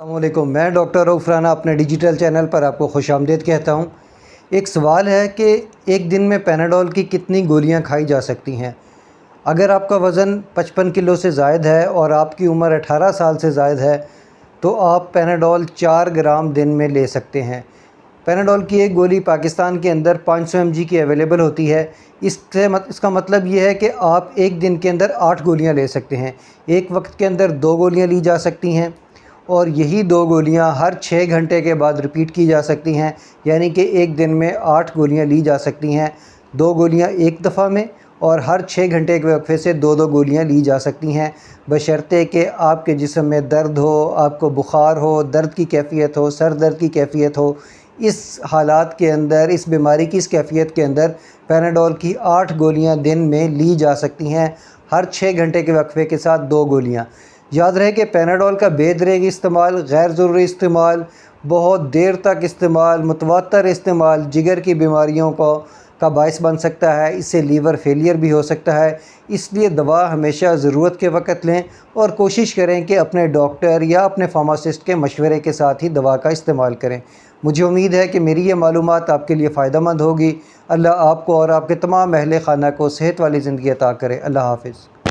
अस्सलामुअलैकुम। मैं डॉक्टर रऊफ़ राना अपने डिजिटल चैनल पर आपको खुशामदीद कहता हूँ। एक सवाल है कि एक दिन में पैनाडोल की कितनी गोलियाँ खाई जा सकती हैं। अगर आपका वज़न 55 किलो से ज़ायद है और आपकी उम्र 18 साल से ज़ायद है तो आप पैनाडोल 4 ग्राम दिन में ले सकते हैं। पैनाडोल की एक गोली पाकिस्तान के अंदर 500 mg की अवेलेबल होती है। इसका मतलब ये है कि आप एक दिन के अंदर 8 गोलियाँ ले सकते हैं। एक वक्त के अंदर 2 गोलियाँ ली जा सकती हैं और यही 2 गोलियाँ हर 6 घंटे के बाद रिपीट की जा सकती हैं, यानी कि एक दिन में 8 गोलियाँ ली जा सकती हैं। 2 गोलियाँ एक दफ़ा में और हर 6 घंटे के वक्फे से 2-2 गोलियाँ ली जा सकती हैं, बशर्ते कि आपके जिस्म में दर्द हो, आपको बुखार हो, दर्द की कैफ़ियत हो, सर दर्द की कैफ़ियत हो। इस हालात के अंदर, इस बीमारी की इस कैफ़ियत के अंदर पैनाडोल की 8 गोलियाँ दिन में ली जा सकती हैं, हर 6 घंटे के वक्फे के साथ 2 गोलियाँ। याद रहे कि पैनाडोल का बेदरेग इस्तेमाल, गैर ज़रूरी इस्तेमाल, बहुत देर तक इस्तेमाल, मुतवातर इस्तेमाल जिगर की बीमारियों का बायस बन सकता है। इससे लीवर फेलियर भी हो सकता है। इसलिए दवा हमेशा ज़रूरत के वक़्त लें और कोशिश करें कि अपने डॉक्टर या अपने फार्मासिस्ट के मशवरे के साथ ही दवा का इस्तेमाल करें। मुझे उम्मीद है कि मेरी ये मालूमात आपके लिए फ़ायदेमंद होगी। अल्लाह आपको और आपके तमाम अहले खाना को सेहत वाली ज़िंदगी अता करे। अल्लाह हाफ़िज़।